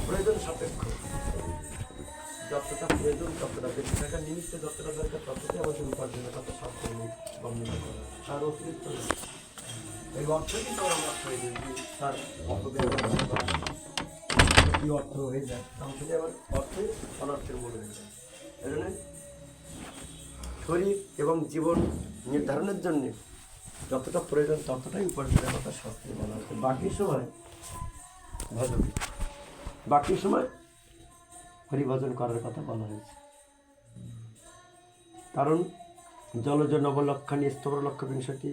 প্রয়োজন সাপেক্ষ, যতটা প্রয়োজন ততটা বেঁচে থাকার নিমিত্তে যতটা দরকার ততটাই আমাদের উপার্জনের কথা শাস্ত্র বর্ণনা করা, তার অতিরিক্ত এই অর্থ কিন্তু আমরা প্রয়োজন তার কি অর্থ হয়ে যায়, তাহলে আবার অর্থে অনর্থের মূল হয়ে যায়। এই জন্য শরীর এবং জীবন নির্ধারণের জন্যে যতটা প্রয়োজন ততটাই উপার্জনের কথা শাস্ত্রে বলা হচ্ছে। বাকি সময় ভজন, বাকি সময় হরিভজন করার কথা বলা হয়েছে। কারণ জলজ নবলক্ষানি স্তবর লক্ষ বিংশতি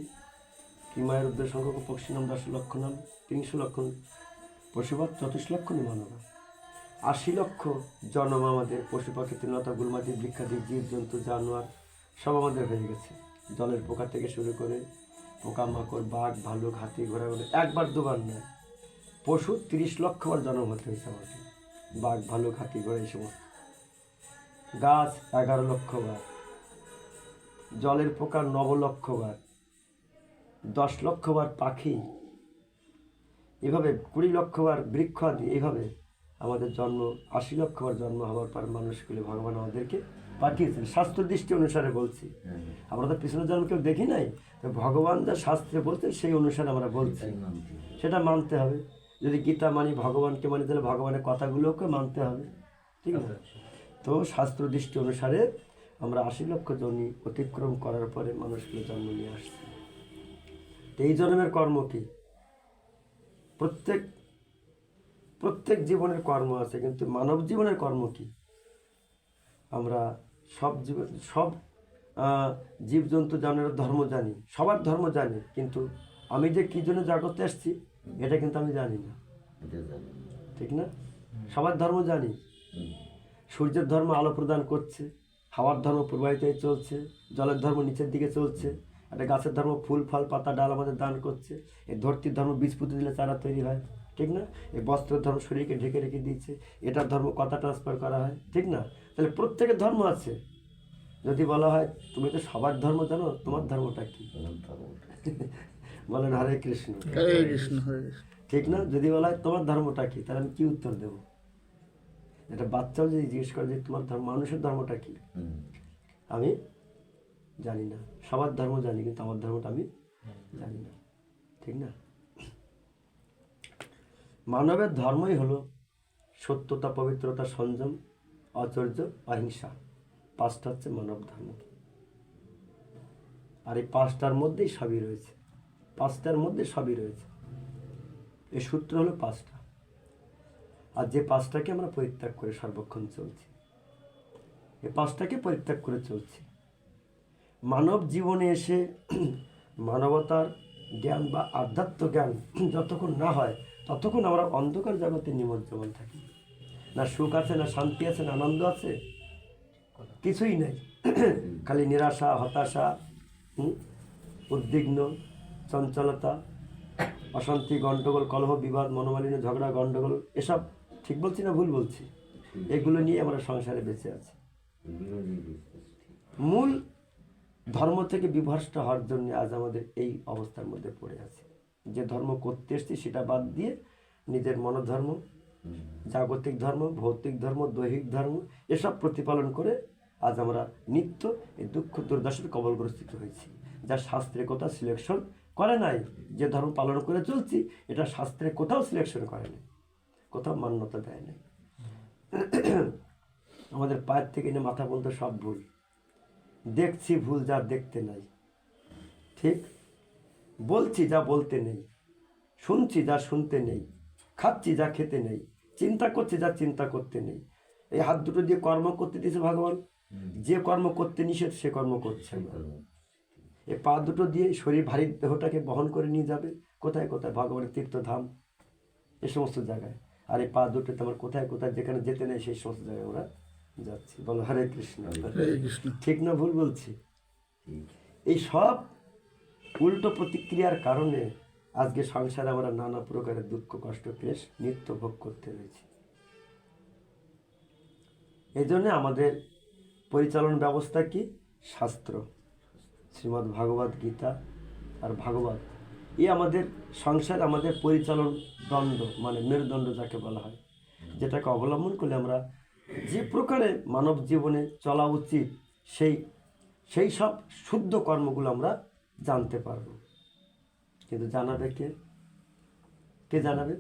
কিমায়ের উদ্দেশ্য সংখ্যক পক্ষিণম 10 লক্ষ নাম 300 লক্ষ পশুপাত 34 লক্ষ নিমানবা 80 লক্ষ জন্ম আমাদের পশু পাখি তৃণলতা গুলমাদি বৃক্ষাদি জীব জন্তু জানোয়ার সব আমাদের হয়ে গেছে। জলের পোকা থেকে শুরু করে পোকামাকড়, বাঘ, ভালুক, হাতি, ঘোড়া, একবার দুবার নয়, পশু 30 লক্ষ বার জন্ম হতে হয়েছে আমাকে। বাঘ, ভালুক, হাতি, ঘোড়া এই সমস্ত, গাছ 11 লক্ষ বার, জলের পোকা 9 লক্ষ বার, 10 লক্ষ বার পাখি, এভাবে 20 লক্ষ বার বৃক্ষ আদি, এইভাবে আমাদের জন্ম 80 লক্ষ বার জন্ম হওয়ার পর মানুষগুলি ভগবান আমাদেরকে পাঠিয়েছেন। শাস্ত্র দৃষ্টি অনুসারে বলছি, আমরা তো পিছনের জন্ম কেউ দেখি নাই, তো ভগবান যা শাস্ত্রে বলছেন সেই অনুসারে আমরা বলছি, সেটা মানতে হবে। যদি গীতা মানি, ভগবানকে মানি, তাহলে ভগবানের কথাগুলোকে মানতে হবে, ঠিক আছে? তো শাস্ত্র দৃষ্টি অনুসারে আমরা 80 লক্ষ জনি অতিক্রম করার পরে মানুষগুলো জন্ম নিয়ে আসছে। এই জন্মের কর্ম কি? প্রত্যেক জীবনের কর্ম আছে, কিন্তু মানব জীবনের কর্ম কি? আমরা সব জীবজন্তু জানার ধর্ম জানি, সবার ধর্ম জানি, কিন্তু আমি যে কি জন্য জগতে আসছি এটা কিন্তু আমি জানি না, ঠিক না? সবার ধর্ম জানি। সূর্যের ধর্ম আলো প্রদান করছে, হাওয়ার ধর্ম প্রবাহিত হয়ে চলছে, জলের ধর্ম নিচের দিকে চলছে, একটা গাছের ধর্ম ফুল ফল পাতা ডাল আমাদের দান করছে, এই ধরতির ধর্ম বীজ পুঁতে দিলে চারা তৈরি হয়, ঠিক না? এই বস্ত্রের ধর্ম শরীরকে ঢেকে রেখে দিচ্ছে, এটার ধর্ম কথা ট্রান্সফার করা হয়, ঠিক না? তাহলে প্রত্যেকের ধর্ম আছে। যদি বলা হয় তুমি তো সবার ধর্ম জানো, তোমার ধর্মটা কি? বলেন হরে কৃষ্ণ, হরে কৃষ্ণ, হরে কৃষ্ণ, ঠিক না? যদি বলা হয় তোমার ধর্মটা কি, তাহলে আমি কি উত্তর দেবো? এটা বাচ্চাও যদি জিজ্ঞেস করে যে তোমার ধর্ম, মানুষের ধর্মটা কি, আমি জানি না। সবার ধর্ম জানি, কিন্তু আমার ধর্মটা আমি জানি না, ঠিক না? মানবের ধর্মই হলো সত্যতা, পবিত্রতা, সংযম, অচর্য, অহিংসা। 5টা হচ্ছে মানব ধর্ম। আর এই 5টার মধ্যেই সবই রয়েছে, 5টার মধ্যে সবই রয়েছে। এই সূত্র হলো 5টা। আর যে 5টাকে আমরা পরিত্যাগ করে সর্বক্ষণ চলছি, এই 5টাকে পরিত্যাগ করে চলছি। মানব জীবনে এসে মানবতার জ্ঞান বা আধ্যাত্ম জ্ঞান যতক্ষণ না হয় ততক্ষণ আমরা অন্ধকার জগতে নিমজ্জমান থাকি। না সুখ আছে, না শান্তি আছে, না আনন্দ আছে, কিছুই নাই। খালি নিরাশা, হতাশা, উদ্বিগ্ন, চঞ্চলতা, অশান্তি, গণ্ডগোল, কলহ, বিবাদ, মনোমালিন্য, ঝগড়া, গণ্ডগোল, এসব ঠিক বলছি না ভুল বলছি? এগুলো নিয়ে আমরা সংসারে বেঁচে আছি। মূল ধর্ম থেকে বিভ্রষ্ট হওয়ার জন্য আজ আমাদের এই অবস্থার মধ্যে পড়ে আছে। যে ধর্ম করতে এসছি সেটা বাদ দিয়ে নিজের মনোধর্ম, জাগতিক ধর্ম, ভৌতিক ধর্ম, দৈহিক ধর্ম এসব প্রতিপালন করে আজ আমরা নিত্য এই দুঃখ দুর্দশার কবলগ্রস্ত হয়েছি, যা শাস্ত্রে কোথাও সিলেকশন করে নাই। যে ধর্ম পালন করে চলছি এটা শাস্ত্রে কোথাও সিলেকশন করে নাই, কোথাও মান্যতা দেয় নাই। আমাদের পায়ের থেকে নিয়ে মাথা পর্যন্ত সব ভুল, দেখছি ভুল যা দেখতে নাই, ঠিক? বলছি যা বলতে নেই, শুনছি যা শুনতে নেই, খাচ্ছি যা খেতে নেই, চিন্তা করছি যা চিন্তা করতে নেই। এই হাত দুটো দিয়ে কর্ম করতে দিয়েছে ভগবান, যে কর্ম করতে নিষেধ সে কর্ম করছে না। এই পা দুটো দিয়ে শরীর ভারী দেহটাকে বহন করে নিয়ে যাবে কোথায় কোথায়, ভগবানের তীর্থধাম এ সমস্ত জায়গায়। আর এই পা দুটো তোমার কোথায় কোথায় যেখানে যেতে নেই সেই সমস্ত জায়গায় আমরা যাচ্ছি। বলো হরে কৃষ্ণ, হরে কৃষ্ণ। ঠিক না ভুল বলছি? এই সব উল্টো প্রতিক্রিয়ার কারণে আজকে সংসারে আমরা নানা প্রকারের দুঃখ কষ্ট ক্লেশ নিত্য ভোগ করতে রয়েছি। এই জন্য আমাদের পরিচালন ব্যবস্থা কি? শাস্ত্র, শ্রীমদ্ ভাগবত গীতা, আর ভাগবত, এই আমাদের সংসার, আমাদের পরিচালন দণ্ড, মানে মেরুদণ্ড যাকে বলা হয়, যেটাকে অবলম্বন করলে আমরা যে প্রকারে মানব জীবনে চলা উচিত সেই সেই সব শুদ্ধ কর্মগুলো আমরা জানতে পারব। কিন্তু জানাবে কে? কে জানাবে?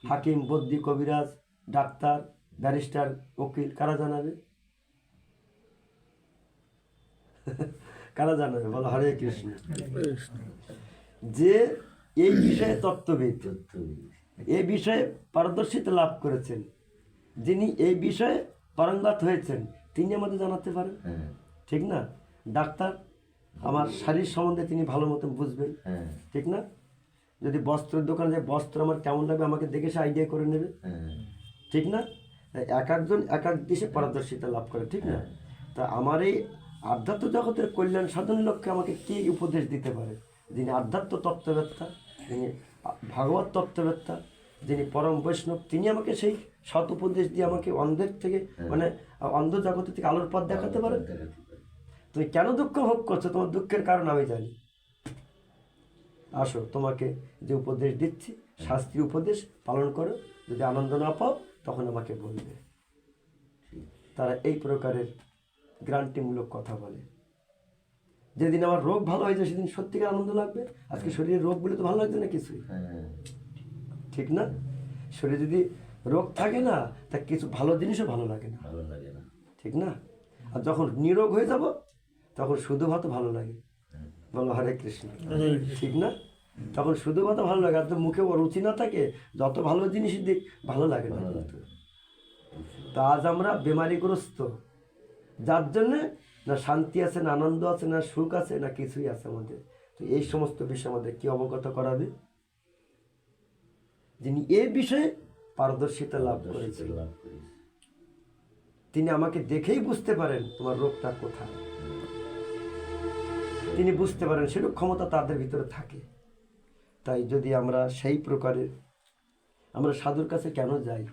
হাকিম, বদ্যি, কবিরাজ, ডাক্তার, ব্যারিস্টার, উকিল, কারা জানাবে? কারা জানাবে বলো? হরে কৃষ্ণ। হরে কৃষ্ণ। যে এই বিষয়ে তত্ত্ববিদ, এই বিষয়ে পারদর্শিতা লাভ করেছেন, যিনি এই বিষয়ে পারঙ্গত হয়েছেন, তিনি আমাদের জানাতে পারেন, ঠিক না? ডাক্তার আমার শারীর সম্বন্ধে তিনি ভালো মতো বুঝবেন, ঠিক না? যদি বস্ত্রের দোকানে যায়, বস্ত্র আমার কেমন লাগবে আমাকে দেখে সে আইডিয়া করে নেবে, ঠিক না? এক একজন এক এক দিশে পারদর্শিতা লাভ করে, ঠিক না? তা আমার এই আধ্যাত্ম জগতের কল্যাণ সাধন লক্ষ্যে আমাকে কে উপদেশ দিতে পারে? যিনি আধ্যাত্ম তত্ত্ববেত্তা, যিনি ভাগবত তত্ত্ববেত্তা, যিনি পরম বৈষ্ণব, তিনি আমাকে সেই সৎ উপদেশ দিয়ে আমাকে অন্ধের থেকে, মানে অন্ধ জগতের থেকে আলোর পথ দেখাতে পারে। তুমি কেন দুঃখ ভোগ করছো? তোমার দুঃখের কারণ আমি জানি। আসো, তোমাকে যে উপদেশ দিচ্ছি, শাস্ত্রীয় উপদেশ পালন করো। যদি আনন্দ না পাও তখন আমাকে বলবে। তারা এই প্রকারের গ্রান্টিমূলক কথা বলে। যেদিন আমার রোগ ভালো হয়ে যায় সেদিন সত্যিকার আনন্দ লাগবে। আজকে শরীরের রোগ বলে তো ভালো লাগছে না কিছুই, ঠিক না? শরীরে যদি রোগ থাকে না, তা কিছু ভালো জিনিসও ভালো লাগে না, ঠিক না? আর যখন নিরোগ হয়ে যাব তখন শুধু ভাত ভালো লাগে। বলো হরে কৃষ্ণ, ঠিক না? তখন শুধু ভাত ভালো লাগে। আর তো মুখে রুচি না থাকে, যত ভালো জিনিস দিক ভালো লাগে না। তা আজ আমরা বেমারিগ্রস্ত, যার জন্যে না শান্তি আছে, না আনন্দ আছে, না সুখ আছে, না কিছুই আছে আমাদের। তো এই সমস্ত বিষয় আমাদের কি অবগত করাবে? যিনি এই বিষয়ে পারদর্শিতা লাভ করেছেন, তিনি আমাকে দেখেই বুঝতে পারেন তোমার রোগটা কোথায়। তিনি বুঝতে পারেন, সেরূপ ক্ষমতা তাদের ভিতরে থাকে। তাই যদি আমরা সেই প্রকারের, আমরা সাধুর কাছে কেন যাই?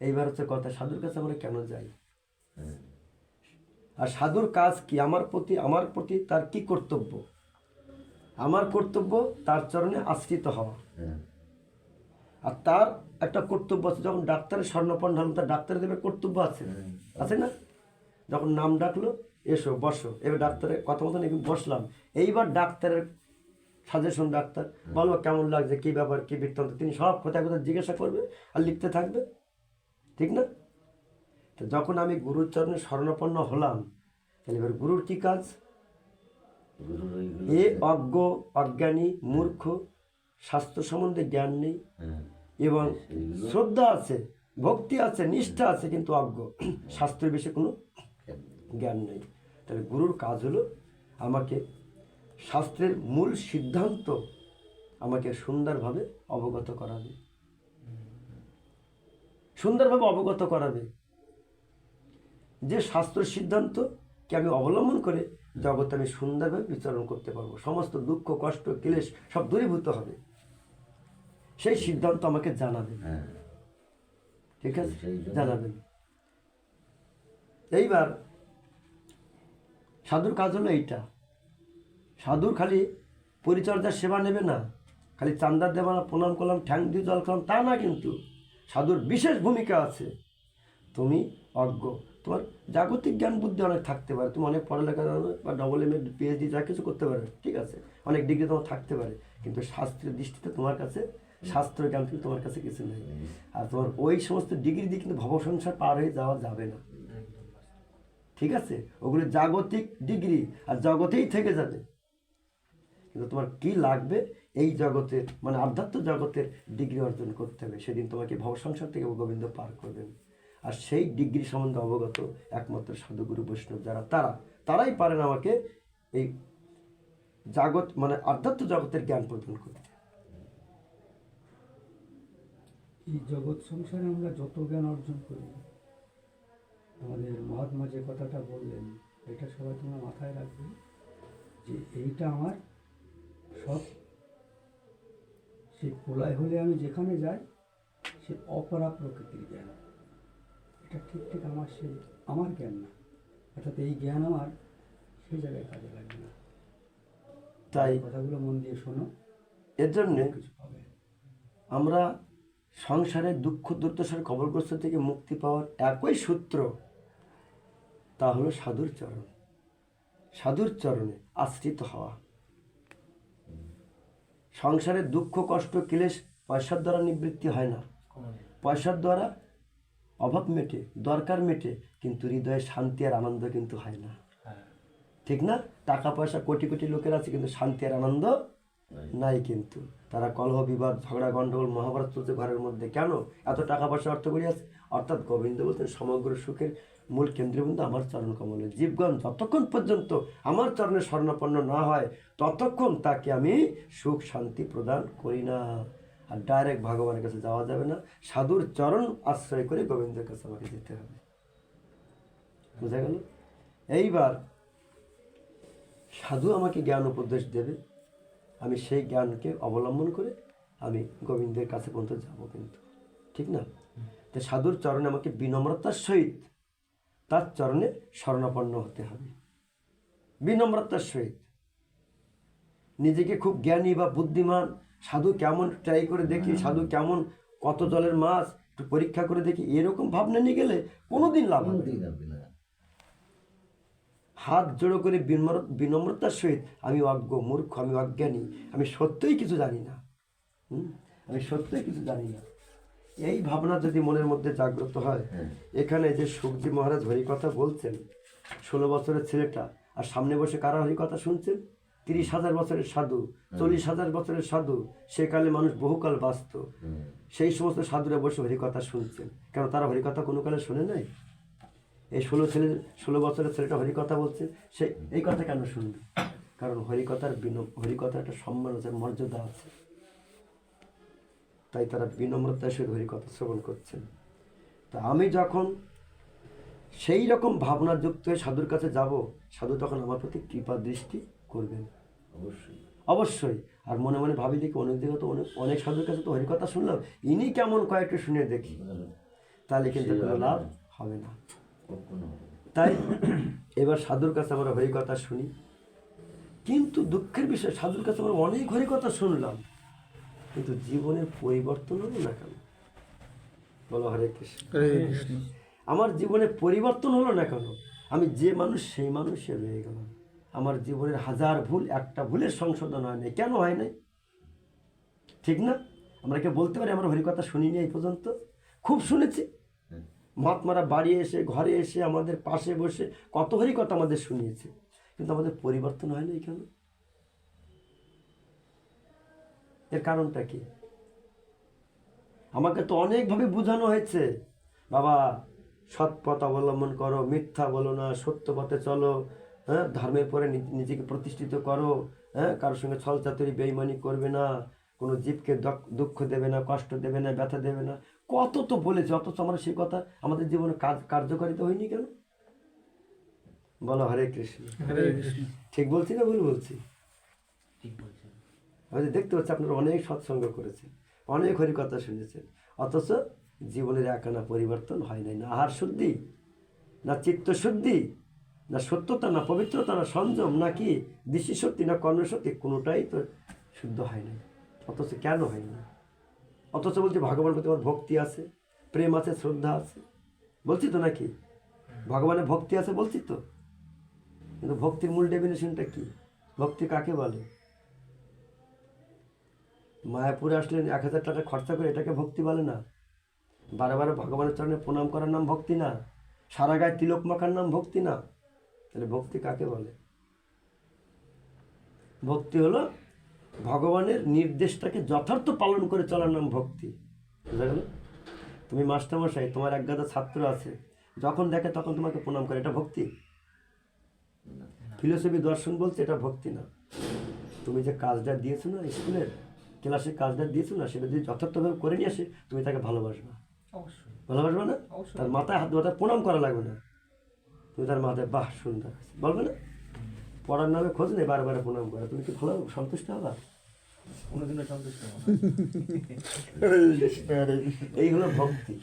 এইবার হচ্ছে কথা, সাধুর কাছে আমরা কেন যাই? আর সাধুর কাজ কি? আমার প্রতি তার কি কর্তব্য? আমার কর্তব্য তার চরণে আশ্রিত হওয়া। আর তার একটা কর্তব্য আছে, যখন ডাক্তারের স্বর্ণপণ হলাম, তার ডাক্তারের দেবে কর্তব্য আছে, আছে না? যখন নাম ডাকলো, এসো বসো, এবার ডাক্তারের কথা মতন একটু বসলাম। এইবার ডাক্তারের সাজেশন, ডাক্তার বলো কেমন লাগছে, কি ব্যাপার, কি বৃত্তান্ত, তিনি সব কথা কথা জিজ্ঞাসা করবে আর লিখতে থাকবে, ঠিক না? তো যখন আমি গুরুর চরণে স্বর্ণপন্ন হলাম, তাহলে এবার গুরুর কি কাজ? এ অজ্ঞ, অজ্ঞানী, মূর্খ, শাস্ত্র সম্বন্ধে জ্ঞান নেই এবং শ্রদ্ধা আছে, ভক্তি আছে, নিষ্ঠা আছে, কিন্তু অজ্ঞ, শাস্ত্রের বিষয়ে কোনো জ্ঞান নেই। তাহলে গুরুর কাজ হলো আমাকে শাস্ত্রের মূল সিদ্ধান্ত আমাকে সুন্দরভাবে অবগত করাবে, সুন্দরভাবে অবগত করাবে, যে শাস্ত্র সিদ্ধান্তকে আমি অবলম্বন করে জগতে আমি সুন্দরভাবে বিচরণ করতে পারবো, সমস্ত দুঃখ, কষ্ট, ক্লেশ সব দূরীভূত হবে, সেই সিদ্ধান্ত আমাকে জানাবেন। ঠিক আছে, জানাবেন। এইবার সাধুর কাজ হলো এইটা। সাধুর খালি পরিচর্যার সেবা নেবে না, খালি চান্দার দেবা না, প্রণাম করলাম, ঠ্যাং দিয়ে জল খেলাম, তা না। কিন্তু সাধুর বিশেষ ভূমিকা আছে। তুমি অজ্ঞ, তোমার জাগতিক জ্ঞান বুদ্ধি অনেক থাকতে পারে, তুমি অনেক পড়ালেখা জানো বা ডবল MA PhD যা কিছু করতে পারে, ঠিক আছে, অনেক ডিগ্রি তোমার থাকতে পারে, কিন্তু শাস্ত্রের দৃষ্টিতে তোমার কাছে শাস্ত্র জ্ঞান কিন্তু তোমার কাছে কিছু নেই। আর তোমার ওই সমস্ত ডিগ্রি দিয়ে কিন্তু ভব সংসার পার হয়ে যাওয়া যাবে না, ঠিক আছে? ওগুলো জাগতিক ডিগ্রি, আর জগতেই থেকে যাবে। কিন্তু তোমার কি লাগবে? এই জগতের, মানে আধ্যাত্ম জগতের ডিগ্রি অর্জন করতে হবে, সেদিন তোমাকে ভব সংসার থেকে গোবিন্দ পার করবেন। আর সেই ডিগ্রি সম্বন্ধে অবগত একমাত্র সাধুগুরু বৈষ্ণব যারা, তারাই পারেন আমাকে এই জগৎ, মানে আধ্যাত্ম জগতের জ্ঞান প্রদান করতে। এই জগৎ সংসারে আমরা যত জ্ঞান অর্জন করি, আমাদের মহাত্মা যে কথাটা বললেন, এটা সবাই তোমরা মাথায় রাখবে, যে এইটা আমার সব, সে প্রলয় হলে আমি যেখানে যাই, সে অপরা প্রকৃতির জ্ঞান। এটা ঠিক ঠিক আমার জ্ঞান না, অর্থাৎ এই জ্ঞান আমার সেই জায়গায় কাজে লাগবে না। তাই কথাগুলো মন দিয়ে শোনো, এর জন্যে কিছু পাবে। আমরা সংসারের দুঃখ দুর্দশার কবলগ্রস্ত থেকে মুক্তি পাওয়ার একই সূত্র, তা হলো সাধুর চরণ। সাধুর চরণে আশ্রিত হওয়া। সংসারের দুঃখ কষ্ট ক্লেশ পয়সার দ্বারা নিবৃত্তি হয় না। পয়সার দ্বারা অভাব মেটে, দরকার মেটে, কিন্তু হৃদয়ে শান্তি আর আনন্দ কিন্তু হয় না। ঠিক না? টাকা পয়সা কোটি কোটি লোকের আছে, কিন্তু শান্তি আর আনন্দ নাই। কিন্তু তারা কলহ বিবাদ ঝগড়া গন্ডগোল মহাভারত চলছে ঘরের মধ্যে। কেন? এত টাকা পয়সা অর্থ করি আছে। অর্থাৎ গোবিন্দ বলতেন সমগ্র সুখের মূল কেন্দ্রবিন্দু আমার চরণ কমলে। জীবগণ যতক্ষণ পর্যন্ত আমার চরণে স্বর্ণাপন্ন না হয়, ততক্ষণ তাকে আমি সুখ শান্তি প্রদান করি না। আর ডাইরেক্ট ভগবানের কাছে যাওয়া যাবে না, সাধুর চরণ আশ্রয় করে গোবিন্দের কাছে আমাকে যেতে হবে। বুঝা গেল? এইবার সাধু আমাকে জ্ঞান উপদেশ দেবে, আমি সেই জ্ঞানকে অবলম্বন করে আমি গোবিন্দের কাছে পর্যন্ত যাবো। কিন্তু ঠিক না? তো সাধুর চরণে আমাকে বিনম্রতার সহিত তার চরণে শরণাপন্ন হতে হবে। বিনম্রতার সহিত নিজেকে খুব জ্ঞানী বা বুদ্ধিমান, সাধু কেমন ট্রাই করে দেখি, সাধু কেমন কত জলের মাছ একটু পরীক্ষা করে দেখি, এরকম ভাবনা নিয়ে গেলে কোনোদিন লাভ হবে না। হাত জোড়ো করে বিনম্রতার সহিত আমি অজ্ঞ মূর্খ, আমি অজ্ঞানী, আমি সত্যই কিছু জানি না, আমি সত্যই কিছু জানি না, এই ভাবনা যদি মনের মধ্যে জাগ্রত হয়, এখানে যে সুখজি মহারাজ হরিকথা বলছেন, 16 বছরের ছেলেটা, আর সামনে বসে কারা হরিকথা শুনছেন? 30,000 বছরের সাধু, 40,000 বছরের সাধু। সেকালে মানুষ বহুকাল বাঁচত, সেই সমস্ত সাধুরা বসে হরিকথা শুনছেন। কেন? তারা হরিকথা কোনো কালে শোনে নাই। এই 16 বছরের ছেলেটা হরিকথা বলছে, সে এই কথা কেন শুনবে? কারণ হরিকথা একটা সম্মান আছে, মর্যাদা আছে, তাই তারা বিনম্রতার সহিত হরিকথা শ্রবণ করছেন। তা আমি যখন সেই রকম ভাবনা যুক্ত হয়ে সাধুর কাছে যাব, সাধু তখন আমার প্রতি কৃপা দৃষ্টি করবেন অবশ্যই। আর মনে মনে ভাবি দেখি অনেক দিকে তো অনেক সাধুর কাছে তো হরিকথা শুনলাম, ইনি কেমন কয়েকটা শুনে দেখি, তাহলে কিন্তু কোনো লাভ হবে না। তাই এবার সাধুর কাছে আমরা হরিকথা শুনি, কিন্তু দুঃখের বিষয় সাধুর কাছে আমরা অনেক হরিকথা শুনলাম, কিন্তু জীবনের পরিবর্তন হলো না কেন? বলো হরে কৃষ্ণ। হরে কৃষ্ণ। আমার জীবনে পরিবর্তন হলো না কেন? আমি যে মানুষ সেই মানুষে রয়ে গেলাম। আমার জীবনের হাজার ভুল, একটা ভুলের সংশোধন হয় নাই। কেন হয় নাই? ঠিক না? আমরা কে বলতে পারি আমরা হরিকথা শুনিনি এই পর্যন্ত? খুব শুনেছি। মহাত্মারা বাড়ি এসে, ঘরে এসে, আমাদের পাশে বসে কত হরিকথা আমাদের শুনিয়েছে, কিন্তু আমাদের পরিবর্তন হয় নাই কেন? এর কারণটা কি? আমাকে তো অনেকভাবে বোঝানো হয়েছে, বাবা সৎ পথ অবলম্বন করো, মিথ্যা বলো না, সত্য পথে চলো, হ্যাঁ, ধর্মের পরে নিজেকে প্রতিষ্ঠিত করো, হ্যাঁ, কারোর সঙ্গে ছলচাতুরি বেইমানি করবে না, কোনো জীবকে দুঃখ দেবে না, কষ্ট দেবে না, ব্যথা দেবে না, কত তো বলেছে। অথচ আমরা সেই কথা আমাদের জীবনে কার্যকারিতা হয়নি কেন? বলো হরে কৃষ্ণ। হরে কৃষ্ণ। ঠিক বলছি না ভুল বলছি? ঠিক বলছেন। আমি দেখতে পাচ্ছি আপনারা অনেক সৎসঙ্গ করেছেন, অনেক হরিকথা শুনেছেন, অথচ জীবনের একানা পরিবর্তন হয় নাই। না আহার শুদ্ধি, না চিত্ত শুদ্ধি, না সত্যতা, না পবিত্রতা, না সংযম, নাকি দৃষ্টি শক্তি, না কর্মশক্তি, কোনোটাই তো শুদ্ধ হয় নাই। অথচ কেন হয় না? অথচ বলছি ভগবানের প্রতি আমার ভক্তি আছে, প্রেম আছে, শ্রদ্ধা আছে, বলছি তো নাকি? ভগবানের ভক্তি আছে বলছি তো, কিন্তু ভক্তির মূল ডেফিনেশনটা কি? ভক্তি কাকে বলে? মায়াপুরে আসলেন 1,000 টাকা খরচা করে, এটাকে ভক্তি বলে না। বারে বারে ভগবানের চরণে প্রণাম করার নাম ভক্তি না। সারা গায়ে তিলক মাখার নাম ভক্তি না। তাহলে ভক্তি কাকে বলে? ভক্তি হলো ভগবানের নির্দেশটাকে যথার্থ পালন করে চলার নাম ভক্তি। বুঝা গেল? তুমি মাস্টারমশাই, তোমার এক গাদা ছাত্র আছে, যখন দেখে তখন তোমাকে প্রণাম করে, এটা ভক্তি? ফিলোসফি দর্শন বলছে এটা ভক্তি না। তুমি যে কাজটা দিয়েছো না, স্কুলের ক্লাসে কাজটা দিয়েছো না, সেটা যদি যথার্থভাবে করে নিয়ে আসে, তুমি তাকে ভালোবাসবা। অবশ্যই। ভালোবাসবে না? অবশ্যই। তার মাথায় হাত মাথায় প্রণাম করা লাগবে না, তুমি তার মাথায় বাহ সুন্দর বলবে না? পড়ার নামে খোঁজ নেই, বারে বারে প্রণাম করে, তুমি কি ভালো সন্তুষ্ট হবা? কোনোদিনও সন্তুষ্ট হবো না। হরে কৃষ্ণ। হরে কৃষ্ণ। এই হলো ভক্তি।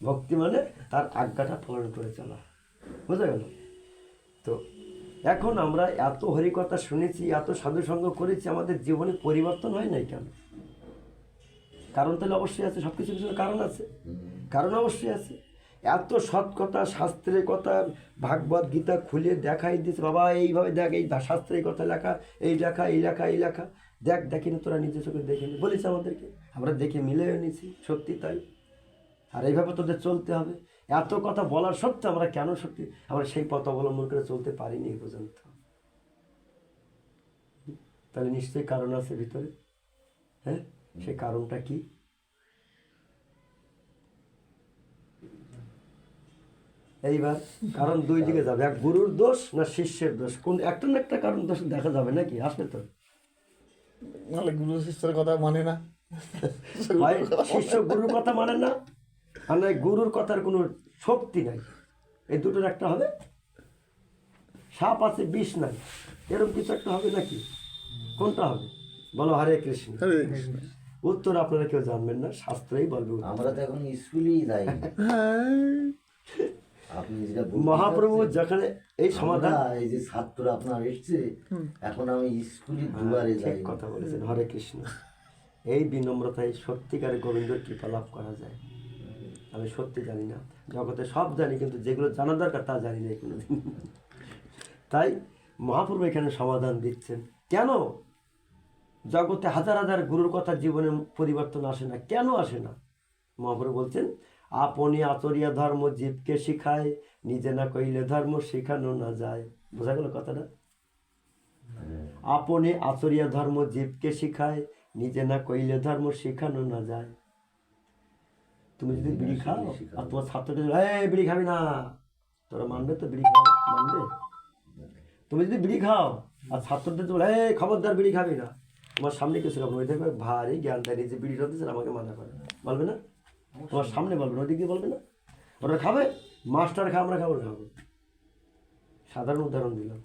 ভক্তি মানে তার আজ্ঞাটা পালন করে চলা। বুঝা গেল? তো এখন আমরা এত হরিকথা শুনেছি, এত সাধুসঙ্গ করেছি, আমাদের জীবনে পরিবর্তন হয় নাই কেন? কারণ তাহলে অবশ্যই আছে, সব কিছু পিছনে কারণ আছে, কারণ অবশ্যই আছে। এত সৎ কথা, শাস্ত্রের কথা, ভাগবত গীতা খুলে দেখাই দিয়েছে, বাবা এইভাবে দেখ, এই শাস্ত্রের কথা লেখা, এই লেখা, এই লেখা, এই লেখা, দেখ, দেখিনি তোরা নিজে চোখে দেখে নি বলেছে আমাদেরকে, আমরা দেখে মিলেও নিয়েছি, সত্যি তাই। আর এইভাবে তোদের চলতে হবে। এত কথা বলার সত্ত্বেও আমরা কেন সত্যি আমরা সেই পথ অবলম্বন করে চলতে পারিনি এই পর্যন্ত? তাহলে নিশ্চয়ই কারণ আছে ভিতরে। হ্যাঁ, সেই কারণটা কি? এইবার কারণ দুই দিকে যাবে, এক গুরুর দোষ না শিষ্যের দোষ, কোন একটা না একটা কারণ দোষ দেখা যাবে নাকি? আসবে তো। নাহলে গুরু শিষ্যের কথা মানে না, হয় শিষ্য গুরুর কথা মানে না, আর নয় গুরুর কথার কোনো শক্তি নাই। এই দুটোর একটা হবে। সাপ আছে বিষ নাই, এরকম কিছু একটা হবে নাকি? কোনটা হবে বলো? হরে কৃষ্ণ। হরে কৃষ্ণ। উত্তর আপনারা কেউ জানবেন না, শাস্ত্রেই বলবে উত্তর। আমরা তো এখন স্কুলেই যাই হ্যাঁ, আপনি যেটা বলতে মহাপ্রভু চাচ্ছেন, যেখানে এই সমাধান, আমরা এই যে ছাত্র আপনার এসছে, এখন আমি স্কুলে দুবারে যাই। ঠিক কথা বলেছেন, হরে কৃষ্ণ। এই বিনম্রতায় সত্যিকারে গোবিন্দর কৃপা লাভ করা যায়। আমি সত্যি জানি না, জগতে সব জানি, কিন্তু যেগুলো জানা দরকার তা জানি না কোনোদিন। তাই মহাপ্রভু এখানে সমাধান দিচ্ছেন। কেন জগতে হাজার হাজার গুরুর কথা জীবনে পরিবর্তন আসে না? কেন আসে না? মহাপ্রভু বলছেন, আপনি আচরিয়া ধর্ম জীবকে শিখায়, নিজে না কইলে ধর্ম শিখানো না যায়। বোঝা গেল কথাটা? আপনি আচরিয়া ধর্ম জীবকে শিখায়, নিজে না কইলে ধর্ম শিখানো না যায়। তুমি যদি বিড়ি খাও আর তোমার ছাত্রকে বিড়ি খাবি না, তোরা মানবে তো? বিড়ি খাওয়া মানবে? তুমি যদি বিড়ি খাও আর ছাত্রদের বলে খবরদার বিড়ি খাবি না, তোমার সামনে কিছু খাবো, ওই দেখবে ভারী জ্ঞান দেয় যে বিড়িটা দিচ্ছেন আমাকে মানা করে, বলবে না? তোমার সামনে বলবে না, ওদিকে বলবে না? ওরা খাবে, মাস্টার খা, আমরা খাবো খাবো। সাধারণ উদাহরণ দিলাম।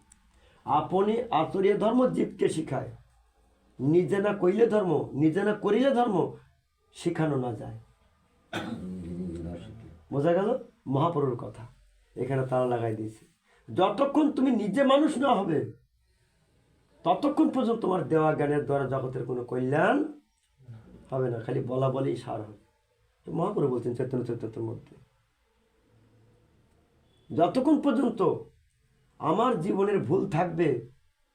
আপনি আচরিয়া ধর্ম জীবকে শিখায়, নিজে না কইলে ধর্ম, নিজে না করিলে ধর্ম শিখানো না যায়। বোঝা গেল মহাপ্রভুর কথা এখানে তারা লাগাই দিয়েছে। যতক্ষণ তুমি নিজে মানুষ না হবে ততক্ষণ পর্যন্ত তোমার দেওয়া জ্ঞানের দ্বারা জগতের কোনো কল্যাণ হবে না, খালি বলা বলেই সার হবে। মহাপ্রভু বলছেন চৈতন্য চরিতামৃতের মধ্যে, যতক্ষণ পর্যন্ত আমার জীবনের ভুল থাকবে,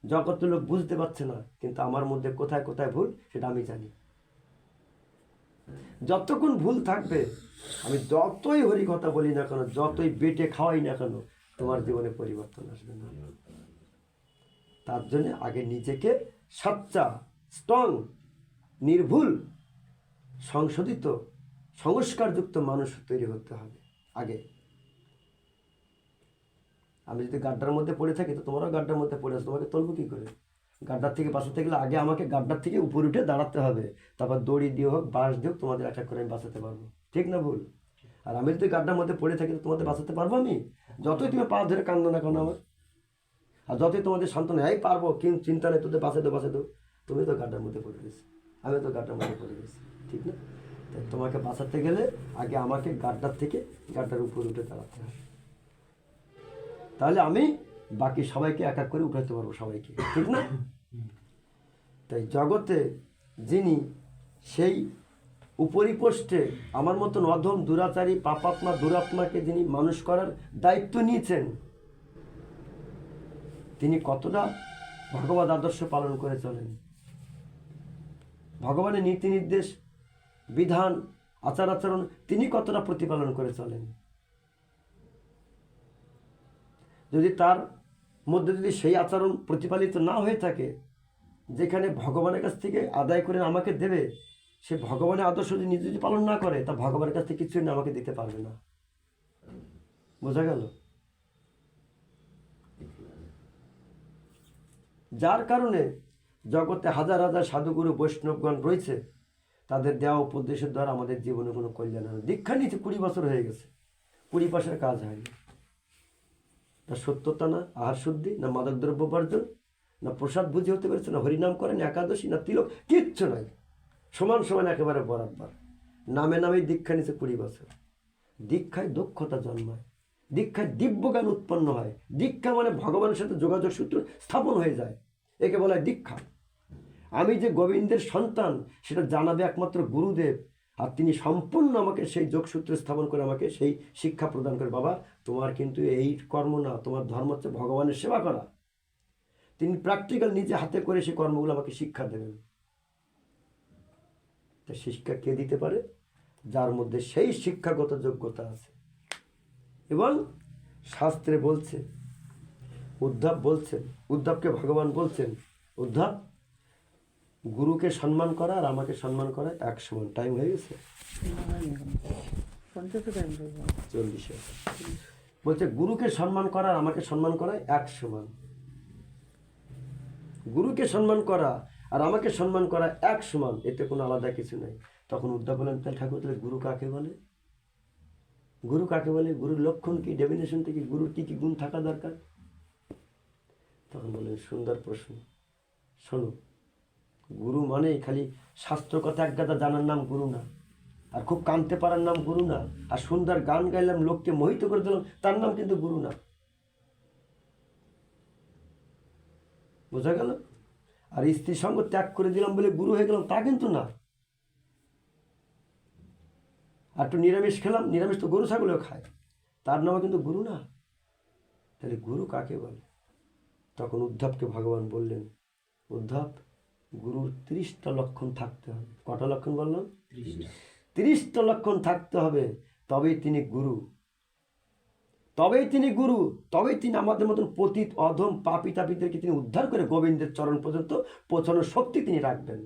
জগতের লোক বুঝতে পারছে না, কিন্তু আমার মধ্যে কোথায় কোথায় ভুল সেটা আমি জানি। যতক্ষণ ভুল থাকবে, আমি যতই হরি কথা বলি না কেন, যতই বেটে খাওয়াই না কেন, তোমার জীবনে পরিবর্তন আসবে না। তার জন্য আগে নিজেকে সচ্চা, স্ট্রং, নির্ভুল, সংশোধিত, সংস্কারযুক্ত মানুষ তৈরি হতে হবে আগে। আমি যদি গাড্ডার মধ্যে পড়ে থাকি তো তোমারও গাড্ডার মধ্যে পড়ে আসো, তোমাকে তুলবো কী করে? গাড্ডার থেকে বাঁচাতে গেলে আগে আমাকে গাড্ডার থেকে উপরে উঠে দাঁড়াতে হবে, তারপর দড়ি দিয়ে হোক, বাঁশ দিয়ে হোক, তোমাদের এক এক করে আমি বাঁচাতে পারবো। ঠিক না ভুল? আর আমি যদি গাড্ডার মধ্যে পড়ে থাকি তো তোমাদের বাঁচাতে পারবো আমি? যতই তুমি পা ধরে কান্দো না কেন আমার, আর যতই তোমাদের সান্ত্বনা এই পারবো, কিন্তু চিন্তা নেই, তোদের বাঁচে দো, তুমি তো গাড্ডার মধ্যে পড়ে গেছো, আমি তো গাড্ডার মধ্যে পড়ে গেছি। ঠিক না? তাই তোমাকে বাঁচাতে গেলে আগে আমাকে গাড্ডার থেকে গাড্ডার উপরে উঠে দাঁড়াতে হবে, তাহলে আমি বাকি সবাইকে এক এক করে উঠাতে পারবো সবাইকে। ঠিক না? তাই জগতে যিনি সেই উপরিপোষ্টে আমার মতন অধম, দুরাচারী, পাপাত্মা, দুরাত্মাকে যিনি মানুষ করার দায়িত্ব নিয়েছেন, তিনি কতটা ভগবত আদর্শ পালন করে চলেন, ভগবানের নীতি নির্দেশ, বিধান, আচার আচরণ তিনি কতটা প্রতিপালন করে চলেন। যদি তার মধ্যে যদি সেই আচরণ প্রতিপালিত না হয়ে থাকে, যেখানে ভগবানের কাছ থেকে আদায় করে আমাকে দেবে, সে ভগবানের আদর্শ যদি নিজে যদি পালন না করে, তা ভগবানের কাছ থেকে কিছুই না আমাকে দিতে পারবে না। বোঝা গেল? যার কারণে জগতে হাজার হাজার সাধুগুরু বৈষ্ণবগণ রয়েছে, তাদের দেওয়া উপদেশের দ্বারা আমাদের জীবনে কোনো কল্যাণ হয়। দীক্ষা নিয়েছে 20 বছর হয়ে গেছে, 20 বছরের কাজ হয়নি। না সত্যতা, না আহার শুদ্ধি, না মাদকদ্রব্য বর্জন, না প্রসাদ বুঝি হতে পেরেছে, না হরিনাম করেন, একাদশী, না তিলক, কিচ্ছু নাই। সমান সমান একেবারে বরাবর নামে নামেই দীক্ষা নিয়েছে 20 বছর। দীক্ষায় দক্ষতা জন্মায়, দীক্ষায় দিব্যজ্ঞান উৎপন্ন হয়। দীক্ষা মানে ভগবানের সাথে যোগাযোগ সূত্র স্থাপন হয়ে যায়, একে বলা হয় দীক্ষা। আমি যে গোবিন্দের সন্তান সেটা জানাবে একমাত্র গুরুদেব, আর তিনি সম্পূর্ণ আমাকে সেই যোগসূত্র স্থাপন করে আমাকে সেই শিক্ষা প্রদান করে, বাবা তোমার কিন্তু এই কর্ম না, তোমার ধর্ম হচ্ছে ভগবানের সেবা করা। তিনি প্র্যাকটিক্যাল নিজে হাতে করে সেই কর্মগুলো আমাকে শিক্ষা দেবেন। তা শিক্ষা কে দিতে পারে? যার মধ্যে সেই শিক্ষাগত যোগ্যতা আছে। এবং শাস্ত্রে বলছে, উদ্ধব বলছেন, উদ্ধবকে ভগবান বলছেন, উদ্ধব গুরুকে সম্মান করা আর আমাকে সম্মান করা এক সমান। টাইম হয়ে গেছে 40। বলছে গুরুকে সম্মান করা আর আমাকে সম্মান করা এক সমান। গুরুকে সম্মান করা আর আমাকে সম্মান করা এক সমান, এতে কোনো আলাদা কিছু নাই। তখন উদ্ধব বলেন, তাহলে ঠাকুর তাহলে গুরু কাকে বলে? গুরু কাকে বলে? গুরুর লক্ষণ কি, ডেফিনেশন থেকে গুরুর কি কি গুণ থাকা দরকার? তখন বলেন, সুন্দর প্রশ্ন, শোনো, গুরু মানে খালি শাস্ত্র কথা এক গাদা জানার নাম গুরু না, আর খুব কাঁদতে পারার নাম গুরু না, আর সুন্দর গান গাইলাম লোককে মোহিত করে দিলাম তার নাম কিন্তু গুরু না। বোঝা গেল? আর স্ত্রী সঙ্গ ত্যাগ করে দিলাম বলে গুরু হয়ে গেলাম তা কিন্তু না। আর একটু নিরামিষ খেলাম, নিরামিষ তো গরু ছাগলেও খায়, তার নামও কিন্তু গুরু না। তাহলে গুরু কাকে বলে? তখন উদ্ধবকে ভগবান বললেন, উদ্ধব গুরুর 30টা লক্ষণ থাকতে হবে। কটা লক্ষণ বললাম? 30টা লক্ষণ থাকতে হবে, তবেই তিনি গুরু। তবেই তিনি গুরু, তবেই তিনি আমাদের মতন পতিত অধম পাপী তাপীদেরকে তিনি উদ্ধার করে গোবিন্দের চরণ পর্যন্ত পৌঁছানোর শক্তি তিনি রাখবেন।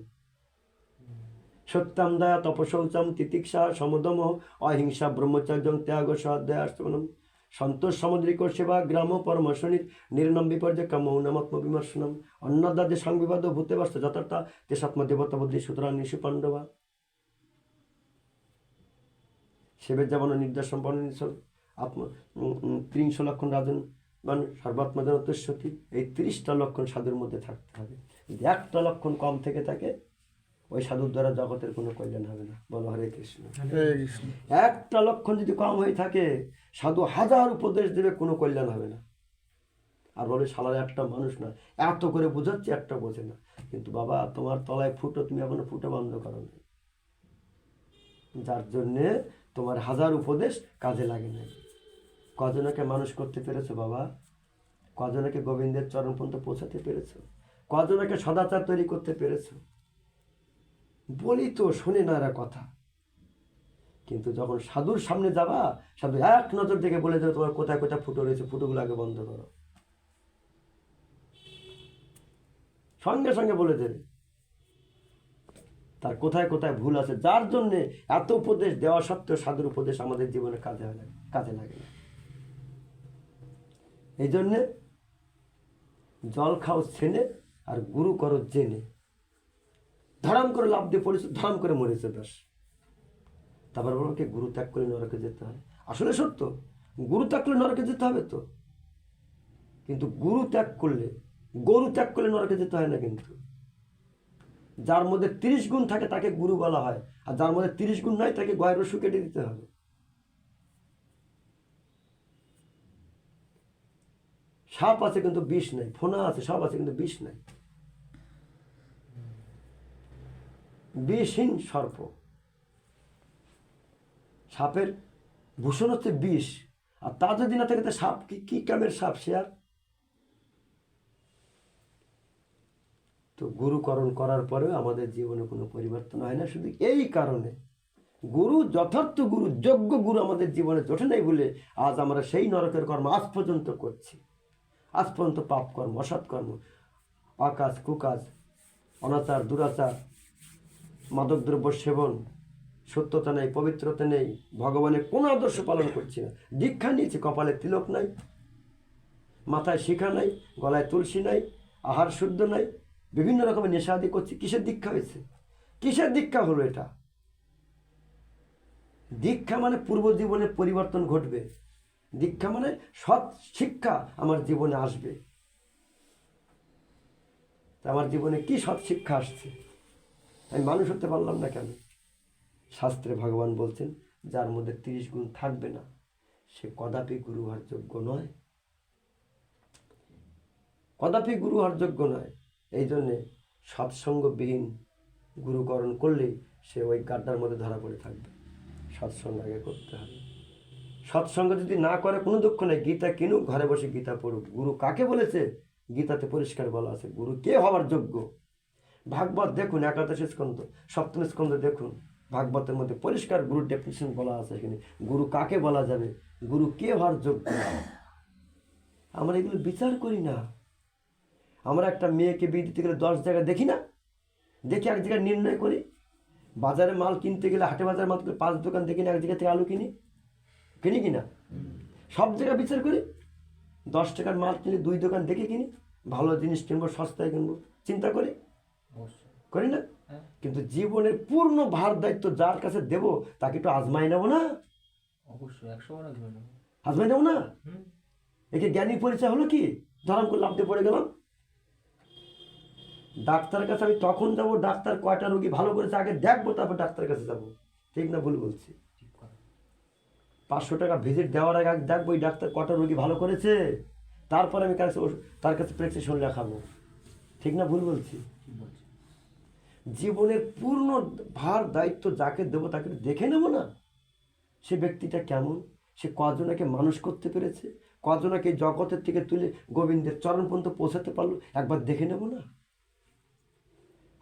সত্যম দয়া তপশৌচম তিতিক্ষা সমদম অহিংসা ব্রহ্মচর্যং ত্যাগ স্বাধ্যায় আশ্রমণম সন্তোষ সামুদ্রিক সেবা গ্রাম পরমশনিত নির্নম বিপর্যয় মৌনমাত্ম বিমর্শনম অন্নদাদ্য সংবিবাদ ভূতে বাস্ত যথার্থ তেসাত্ম দেবতা বুদ্ধি সুতরাং নিশু পাণ্ডবা সেবের যেমন নির্দেশ সম্পন্ন আত্ম 30 লক্ষণ রাজন মানে সর্বাত্মজন উদ্দেশ্যতি। এই 30টা লক্ষণ সাধুর মধ্যে থাকতে হবে। যদি একটা লক্ষণ কম থেকে থাকে, ওই সাধুর দ্বারা জগতের কোনো কল্যাণ হবে না। বলো হরে কৃষ্ণ। একটা লক্ষণ যদি কম হয়ে থাকে, সাধু 1000 উপদেশ দেবে, কোনো কল্যাণ হবে না। আর বলে শালার একটা মানুষ না, এত করে বোঝাচ্ছে একটা বোঝে না। কিন্তু বাবা তোমার তলায় ফুটো, তুমি এখনো ফুটো বন্ধ করো না, যার জন্যে তোমার 1000 উপদেশ কাজে লাগে না। কজনকে মানুষ করতে পেরেছো বাবা? কজনকে গোবিন্দের চরণ পর্যন্ত পৌঁছাতে পেরেছো? কজনকে সদাচার তৈরি করতে পেরেছো? বলি তো শোনে না এরা কথা। কিন্তু যখন সাধুর সামনে যাবা, সাধু এক নজর দেখে বলে দেবে তোমার কোথায় কোথায় ফুটো রয়েছে, ফুটোগুলো আগে বন্ধ করো। সঙ্গে সঙ্গে বলে দেবে তার কোথায় কোথায় ভুল আছে, যার জন্যে এত উপদেশ দেওয়া সত্ত্বেও সাধুর উপদেশ আমাদের জীবনে কাজে লাগে না। এই জন্যে জল খাও ছেনে আর গুরু করো জেনে। ধরাম করে লাভ দিয়ে পড়েছে, ধরাম করে মরেছে, ব্যাস। তারপর বলো কি গুরু ত্যাগ করে নরকে যেতে হয়? আসলে সত্য, গুরু ত্যাগ করলে নরকে যেতে হবে তো। কিন্তু গুরু ত্যাগ করলে, গরু ত্যাগ করলে নরকে যেতে হয় না। কিন্তু যার মধ্যে 30 গুণ থাকে তাকে গুরু বলা হয়, আর যার মধ্যে 30 গুণ নাই তাকে গয়ের রসু কেটে দিতে হবে। সাপ আছে কিন্তু বিষ নাই, ফোনা আছে সব আছে কিন্তু বিষ নাই। বিষহীন সর্প। সাপের ভূষণ হচ্ছে বিষ, আর তা যদি না থাকে সাপ কি কামের সাপ সে আর? তো গুরুকরণ করার পরেও আমাদের জীবনে কোনো পরিবর্তন হয় না, শুধু এই কারণে গুরু যথার্থ গুরু যোগ্য গুরু আমাদের জীবনে জোটে নাই বলে আজ আমরা সেই নরকের কর্ম আজ পর্যন্ত করছি। আজ পর্যন্ত পাপ কর্ম, অসৎ কর্ম, অকাজ কুকাজ, অনাচার দুরাচার, মাদকদ্রব্য সেবন, সত্যতা নেই, পবিত্রতা নেই, ভগবানের কোনো আদর্শ পালন করছি না। দীক্ষা নিয়েছি, কপালে তিলক নাই, মাথায় শিখা নাই, গলায় তুলসী নাই, আহার শুদ্ধ নাই, বিভিন্ন রকমের নেশাদি করছি। কিসের দীক্ষা হয়েছে? কিসের দীক্ষা হলো এটা? দীক্ষা মানে পূর্ব জীবনে পরিবর্তন ঘটবে। দীক্ষা মানে সৎ শিক্ষা আমার জীবনে আসবে। আমার জীবনে কি সৎ শিক্ষা আসছে? আমি মানুষ হতে পারলাম না কেন? শাস্ত্রে ভগবান বলছেন যার মধ্যে 30 গুণ থাকবে না সে কদাপি গুরু হওয়ার যোগ্য নয়, কদাপি গুরু হওয়ার যোগ্য নয়। এই জন্যে সৎসঙ্গবিহীন গুরুকরণ করলেই সে ওই গাড্ডার মধ্যে ধরা পড়ে থাকবে। সৎসঙ্গ আগে করতে হবে। সৎসঙ্গ যদি না করে কোনো দুঃখ নেই, গীতা কিনুক, ঘরে বসে গীতা পড়ুক। গুরু কাকে বলেছে গীতাতে পরিষ্কার বলা আছে, গুরু কে হওয়ার যোগ্য। ভাগবত দেখুন, একাদশ স্কন্ধ, সপ্তম স্কন্ধ দেখুন, ভাগবতের মধ্যে পরিষ্কার গুরুর ডেফিনিশন বলা আছে এখানে। গুরু কাকে বলা যাবে, গুরু কে হওয়ার যোগ্য। আমরা এগুলো বিচার করি না। আমরা একটা মেয়েকে বিয়ে দিতে গেলে 10 জায়গায় দেখি না, দেখে এক জায়গায় নির্ণয় করি। বাজারে মাল কিনতে গেলে, হাটে বাজারে মাল 5 দোকান দেখি না, এক জায়গা থেকে আলু কিনি কিনা, সব জায়গায় বিচার করি। 10 টাকার মাল কিনে 2 দোকান দেখে কিনি, ভালো জিনিস কিনবো, সস্তায় কিনবো, চিন্তা করি, অবশ্যই। করি না? হ্যাঁ। কিন্তু জীবনের পূর্ণ ভার দায়িত্ব যার কাছে দেব তাকে একটু আজমাই নেবো না? অবশ্যই 100 বার ধরে নেবো। আজমাই নেবো না? হুম। একে জ্ঞানী পরিচয় হলো কি, ধরাম করে লাফতে পড়ে গেলাম। ডাক্তারের কাছে আমি তখন যাবো, ডাক্তার কয়টা রোগী ভালো করেছে আগে দেখবো, তারপর ডাক্তারের কাছে যাবো। ঠিক না ভুল বলছি? ঠিক কথা। 500 টাকা ভিজিট দেওয়ার আগে দেখবো ওই ডাক্তার কটা রোগী ভালো করেছে, তারপর আমি তার কাছে প্রেসক্রিপশন লেখাবো। ঠিক না ভুল বলছি? ঠিক বলছি। জীবনের পূর্ণ ভার দায়িত্ব যাকে দেবো তাকে দেখে নেবো না, সে ব্যক্তিটা কেমন, সে কজনাকে মানুষ করতে পেরেছে, কজনাকে জগতের থেকে তুলে গোবিন্দের চরণ পর্যন্ত পৌঁছাতে পারলো, একবার দেখে নেব না?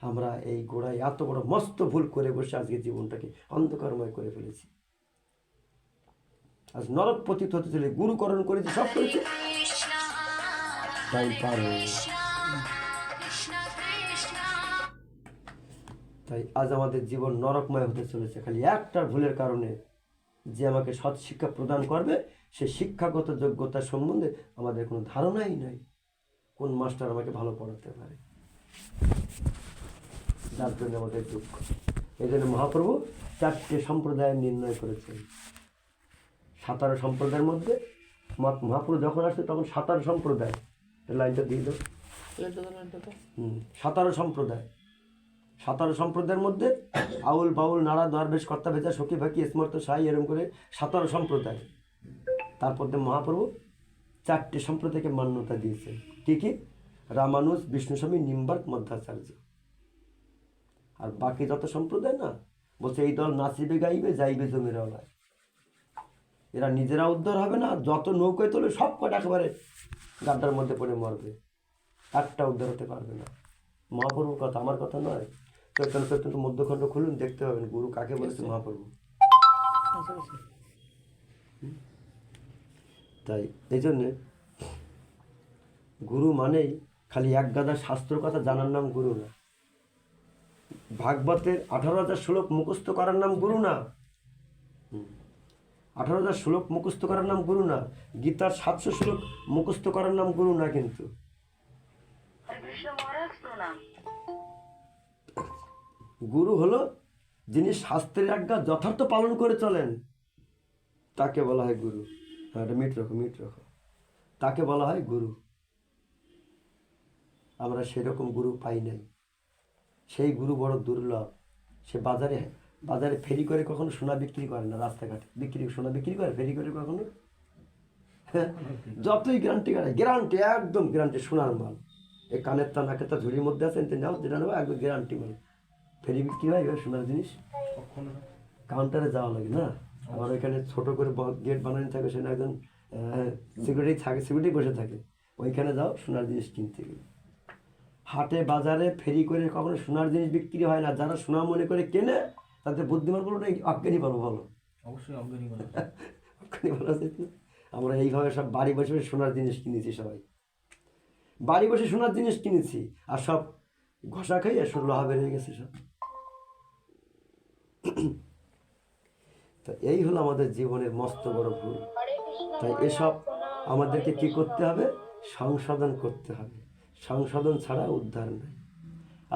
আমরা এই গোড়ায় এত বড় মস্ত ভুল করে বসে আজকে জীবনটাকে অন্ধকারময় করে ফেলেছি। আজ নরক পতিত হতে চলে, গুরুকরণ করেছি, সব করেছে, তাই পার হয়ে গেছে। তাই আজ আমাদের জীবন নরকময় হতে চলেছে খালি একটা ভুলের কারণে। যে আমাকে সৎ শিক্ষা প্রদান করবে সে শিক্ষাগত যোগ্যতা সম্বন্ধে আমাদের কোনো ধারণাই নাই, কোন মাস্টার আমাকে ভালো পড়াতে পারে, যার জন্য আমাদের দুঃখ। এই জন্য মহাপ্রভু 4টে সম্প্রদায় নির্ণয় করেছেন। 17 সম্প্রদায়ের মধ্যে মহাপ্রভু যখন আসছে তখন 17 সম্প্রদায়, লাইনটা দিয়ে দাও। 17 সম্প্রদায়, 17 সম্প্রদায়ের মধ্যে আউল বাউল নাড়া দরবেশ কর্তা ভেজা সখী ভাকি স্মর্ত সাই, এরম করে 17 সম্প্রদায়। তারপর মহাপ্রভু 4টে সম্প্রদায়কে মান্যতা দিয়েছেন। কি কি? রামানুজ, বিষ্ণুস্বামী, নিম্বার্ক, মধ্যাচার্য। আর বাকি যত সম্প্রদায় না, বলছে এই দল নাচিবে গাইবে যাইবে জমির অলায়। এরা নিজেরা উদ্ধার হবে না, যত নৌকায় তোলে সব কটা একেবারে গাড্ডার মধ্যে পড়ে মরবে, একটা উদ্ধার হতে পারবে না। মহাপ্রভুর কথা, আমার কথা নয়। চৈতন্য মধ্যখণ্ড খুলুন, দেখতে পাবেন গুরু কাকে বলেছে মহাপ্রভু। তাই এই জন্যে গুরু মানেই খালি এক গাদা শাস্ত্র কথা জানার নাম গুরু না। ভাগবতের 18,000 শ্লোক মুখস্থ করার নাম গুরু না। 18,000 শ্লোক মুখস্থ করার নাম গুরু না। গীতার 700 শ্লোক মুখস্থ করার নাম গুরু না। কিন্তু গুরু হলো যিনি শাস্ত্রের আজ্ঞা যথার্থ পালন করে চলেন, তাকে বলা হয় গুরু। হ্যাঁ, এটা মিট রাখো, তাকে বলা হয় গুরু। আমরা সেরকম গুরু পাই নাই। সেই গুরু বড় দুর্লভ। সে বাজারে ফেরি করে কখনো সোনা বিক্রি করে না, রাস্তাঘাটে সোনা বিক্রি করে ফেরি করে কখনো। যতই গ্যারান্টি করে, গ্যারান্টি একদম গ্যারান্টি, সোনার মাল। এই কানের তা নাকের তা ঝুড়ির মধ্যে আছে, নাও যেটা নেবো একদম গ্যারান্টি মাল। ফেরি বিক্রি হয় এবার সোনার জিনিস, কাউন্টারে যাওয়া লাগে না। আমার ওইখানে ছোট করে গেট বানানো থাকে, সেখানে একজন সিকিউরিটি বসে থাকে, ওইখানে যাও সোনার জিনিস কিনতে গেলে। হাটে বাজারে ফেরি করে কখনো সোনার জিনিস বিক্রি হয় না। যারা সোনা মনে করে কেনে তাদের বুদ্ধিমান বলো না, অজ্ঞানী পাবো বলো। অবশ্যই অজ্ঞানী বলা অজ্ঞানী বলা উচিত না। আমরা এইভাবে সব বাড়ি বসে বসে সোনার জিনিস কিনেছি, সবাই বাড়ি বসে সোনার জিনিস কিনেছি, আর সব ঘষা খাইয়ে লোহা বেরিয়ে গেছে সব। তো এই হলো আমাদের জীবনের মস্ত বড় ভুল। তাই এসব আমাদেরকে কি করতে হবে? সংশোধন করতে হবে। সংশোধন ছাড়া উদ্ধার নেই।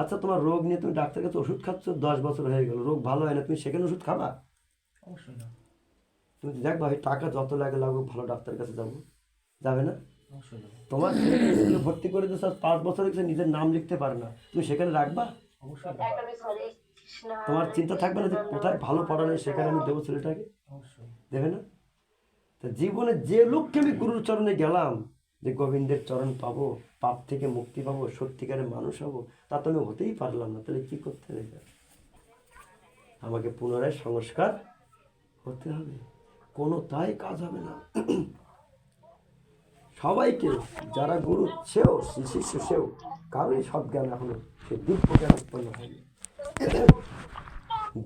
আচ্ছা, তোমার রোগ নিয়ে তুমি ডাক্তারের কাছে ওষুধ খাচ্ছ, 10 বছর হয়ে গেল, রোগ ভালো হয় না, তুমি সেখানে ওষুধ খাবা? অবশ্যই না। তুমি দেখবা ভাই, টাকা যত লাগুক ভালো ডাক্তারের কাছে যাবো, যাবে না? অবশ্যই না। তোমার ছেলেকে স্কুলে ভর্তি করে দিয়েছে, 5 বছর হয়েছে, নিজের নাম লিখতে পারে না, তুমি সেখানে রাখবা? অবশ্যই না। তোমার চিন্তা থাকবে না যে কোথায় ভালো পড়ানো, সেখানে আমি দেবো ছেলেটাকে? অবশ্যই দেবে না? তা জীবনে যে লক্ষ্যে আমি গুরুর চরণে গেলাম, যে গোবিন্দের চরণ পাবো, পাপ থেকে মুক্তি পাবো, সত্যিকারের মানুষ হবো, তা তো আমি হতেই পারলাম না। তাহলে কি করতে হবে? আমাকে পুনরায় সংস্কার হতে হবে। কোনো তাই কাজ হবে না। সবাইকে, যারা গুরু সেও শিষ্য সেও, কারোই সজ্ঞান এখনো সে দিব্য জ্ঞান উৎপন্ন হয়নি।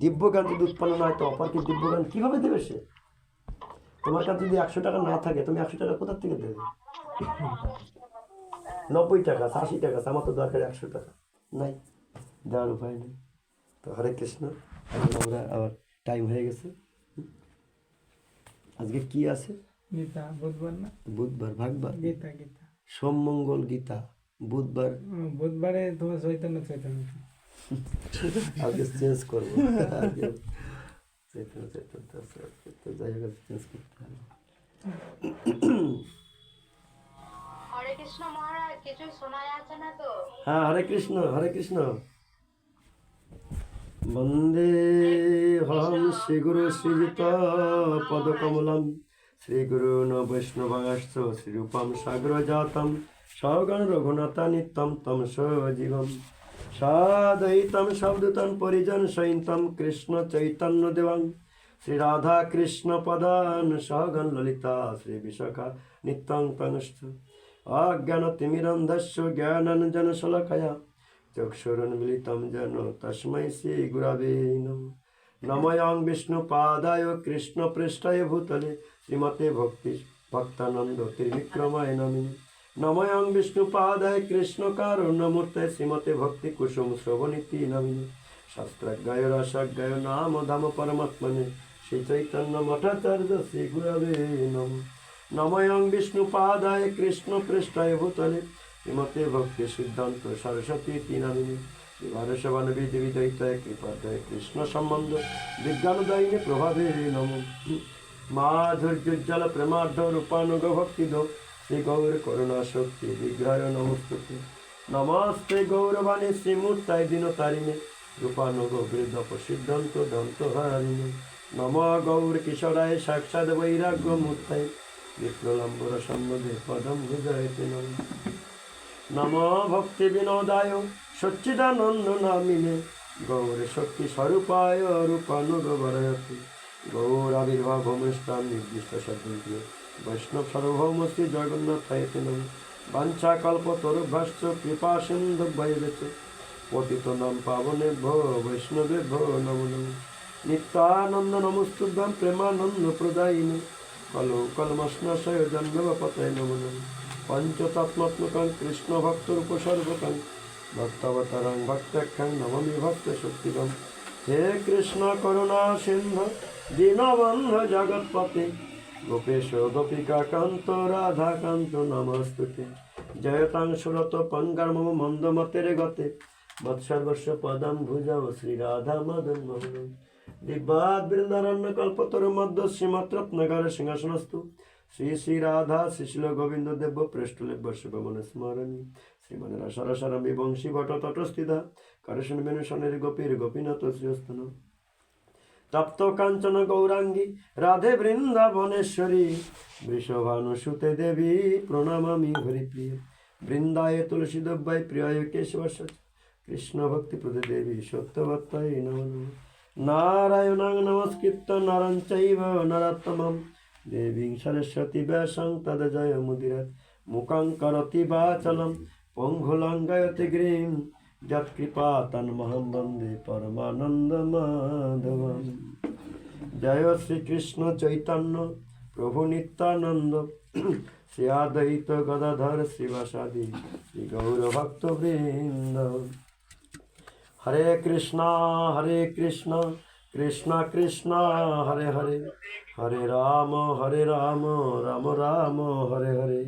দিব্য জ্ঞান যদি উৎপন্ন না হয় তো অপরকে দিব্য জ্ঞান কিভাবে দেবে সে? তোমার কাছে যদি 100 টাকা না থাকে, তুমি 100 টাকা কোথা থেকে দেবে? 90 টাকা, 80 টাকা, আমার তো দরকার 100 টাকা নাই, দেওয়ার উপায় নেই। তো হরে কৃষ্ণ। এখন আমরা আবার টাইম হয়ে গেছে। আজকে কি আছে? গীতা বুধবার না? বুধবার, ভাগবার, গীতা গীতা সোম মঙ্গল গীতা, বুধবার। বুধবারে তোমার চৈতন্য চৈতন্য আজকে চেঞ্জ করবো। আজকে চৈতন্য চৈতন্য আছে, তো যাই হোক চেঞ্জ করতে হবে। হরে কৃষ্ণ মহারাজ, কিছু শোনা যাচ্ছে না তো? হ্যাঁ, হরে কৃষ্ণ, হরে কৃষ্ণ। বন্দে হম শ্রী গুরু শ্রীযুত পদকমলম শ্রীগুরু ন বৈষ্ণবাংশ্চ শ্রীরূপম সাগর জাতম সগণ রঘুনাথ নিত্যম তম সজীবম সাদয়িতম সবদূতম পরিজন সহিতম কৃষ্ণ চৈতন্য দেবং শ্রী রাধা কৃষ্ণ পদান সগণ ললিতা শ্রী বিশাখা নিত্যং তনুষ্ঠ অজ্ঞানতিমিরন্ধস্য জ্ঞানাঞ্জন শলাকয়া চক্ষুরুন্মিলিতং যেন তস্मै শ্রী গুরবে নমঃ। নমঃ বিষ্ণুপাদায় কৃষ্ণপৃষ্ঠায় ভূতলে শ্রীমতে ভক্তানন্দ ত্রিবিক্রমায় নমিনি। নমঃ বিষ্ণুপাদায় কৃষ্ণকারুণ্যমূর্তে শ্রীমতে ভক্তি কুসুম শ্রবণীতি নমিনি। শাস্ত্রাজ্ঞায় রসাজ্ঞায় নাম ধাম পরমাত্মনে শ্রী চৈতন্য মঠাচার্য শ্রী গুরবে নমঃ। নমঃ বিষ্ণুপাদায় কৃষ্ণপৃষ্ঠায় ভূতলে শ্রীমতে ভক্তি সিদ্ধান্ত সরস্বতী নামিনী। বিভারসবান বিধি বিদয়িতায় কৃপাদয় কৃষ্ণ সম্বন্ধ বিজ্ঞানদায়িনী প্রভাবে নমঃ। মাধুর্যোজ্জ্বল প্রেমার্ধ রূপানুগ ভক্তিদ শ্রী গৌর করুণা শক্তি বিগ্রহ নমস্তুতে। নমস্তে গৌরবাণী শ্রীমূর্তায় দীনতারিণে রূপানুগ বৃদ্ধ সিদ্ধান্ত দন্ত হারিণে। নম গৌর কিশোরায় সাক্ষাৎ বৈরাগ্য মূর্তায় বিপ্লম্বর সম্বধে পদম ভুজয়তে নমঃ। নমো ভক্তি বিনোদায় সচ্চিদানন্দ নামিনে গৌর শক্তি স্বরূপায় রূপানুগবরয়তি। গৌর আবির্ভাব ভূমিষ্ঠান নির্দিষ্ট শব্দে বৈষ্ণব সার্বভৌম শ্রী জগন্নাথায়তে নমঃ। বাঞ্ছা কল্প তরুভাষ্য কৃপা সিন্ধু বৈবেচ পতিত নাম পাবনেভ্যো বৈষ্ণবেভ্যো নমো নমঃ। নিত্যানন্দ নমস্তুভ্যং প্রেমানন্দ প্রদায়িনে কলো কলমস্নাশয় জন্মপতয়ে নমো নমঃ। পঞ্চতত্মাত্মকং কৃষ্ণ ভক্তরূপসর্বকং ভক্তাবতারং ভক্তাখ্যাং নমামি ভক্ত শক্তিদম। হে কৃষ্ণ করুণা সিন্ধু দীনবন্ধ জগৎপতে গোপেশ গোপিকা কান্ত রাধাকান্ত নমস্তুতে। জয়তাং সুরত পঙ্গার মম মন্দমতের গতে মৎসর্বস্ব পদম ভুজাও শ্রী রাধা মদন মোহন। দিব্যাদ বৃন্দারণ্য কল্পতরু মধ্য শ্রীমত্রত্নগর সিংহাসনস্তু শ্রী শ্রী রাধা শিশিল গোবিন্দ দেব পৃষ্ঠলেব্য শিবমন স্মরণী শ্রীমনেরা সরসরমী বংশী ভট তটস্থিতা করশন বেনুষণের গোপীর গোপীনাথ শ্রীস্তন তপ্ত কাঞ্চন গৌরাঙ্গী রাধে বৃন্দাবনেশ্বরী বৃষভানুসুতে দেবী প্রণামামি হরিপ্রিয়। বৃন্দায় তুলসী দেব্যায় প্রিয়ায় কেশবশ কৃষ্ণ ভক্তি প্রদে দেবী সত্যবত্তায় নমঃ নমঃ। নারায়ণাং নমস্কৃত্য নরং চৈব নরোত্তমং দেবীং সরস্বতী ব্যাসং তদ জয় মুদিরাত। মুখং করতি বাচলং পঙ্গুলং গায়তে গিরিং যৎকৃপা তন্মহং বন্দে পরমানন্দ মাধবম। জয় শ্রীকৃষ্ণ চৈতন্য প্রভু নিত্যানন্দ শ্রী আদ্বৈত গদাধর শ্রীবাসাদি শ্রী গৌর ভক্তবৃন্দ। হরে কৃষ্ণ কৃষ্ণ কৃষ্ণ হরে হরে হরে রাম রাম রাম হরে হরে।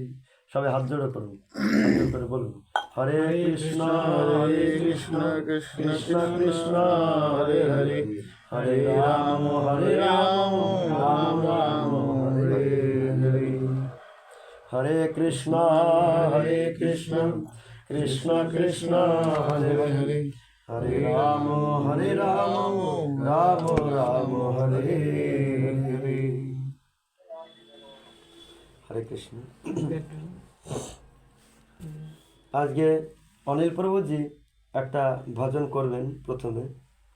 সবাই হাত জোড়ো করুন, হাত জোড়ো করে বলুন হরে কৃষ্ণ কৃষ্ণ কৃষ্ণ কৃষ্ণ হরে হরে হরে রাম রাম রাম হরে হরে। হরে কৃষ্ণ কৃষ্ণ কৃষ্ণ হরে হরে হরে রাম রাম রাম হরে হরে। হরে কৃষ্ণ। বেডরুম। আজকে অনিল প্রভুজি একটা ভজন করবেন, প্রথমে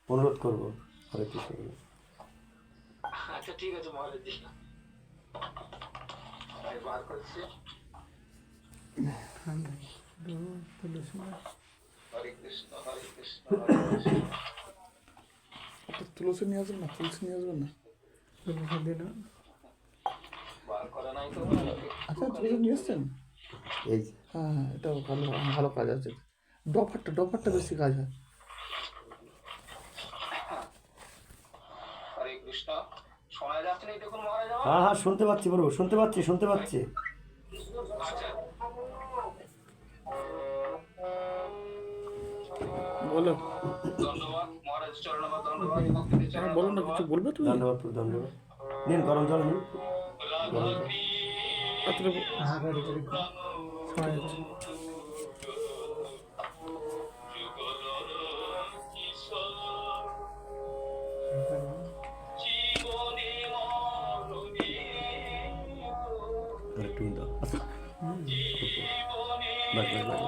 অনুরোধ করব। হরে কৃষ্ণ। আচ্ছা ঠিক আছে মহারাজ জি, আমি বার করছি। তুলসী মালা। হরে কৃষ্ণ হরে কৃষ্ণ হরে কৃষ্ণ। একটা তুলসী নিয়ে আসবেন না, তুলসী নিয়ে আসবেন না। তুলসী দিন। বার করা নাই তো মহারাজ। আচ্ছা তুলসী নিয়ে এসছেন? এই যে হ্যাঁ হ্যাঁ, এটা ভালো ভালো কাজ আছে। ডফারটা বেশি কাজ হয়। হরে কৃষ্ণ। শোনা যাচ্ছে না দেখুন মহারাজ আমার? হ্যাঁ হ্যাঁ, শুনতে পাচ্ছি প্রভু, শুনতে পাচ্ছি। আচ্ছা বলো, ধন্যবাদ মহারাজ, চরণাবাদ ধন্যবাদ, ভক্তিতে হ্যাঁ চরণাবাদ বলো না, ধন্যবাদ। কিছু বলবে তুমি? ধন্যবাদ প্রভু, ধন্যবাদ। নিন গরম জল নিন। রাত্রে হাহাকার করে শোনা যাচ্ছে। আরেকটু দাও। আচ্ছা, বাস।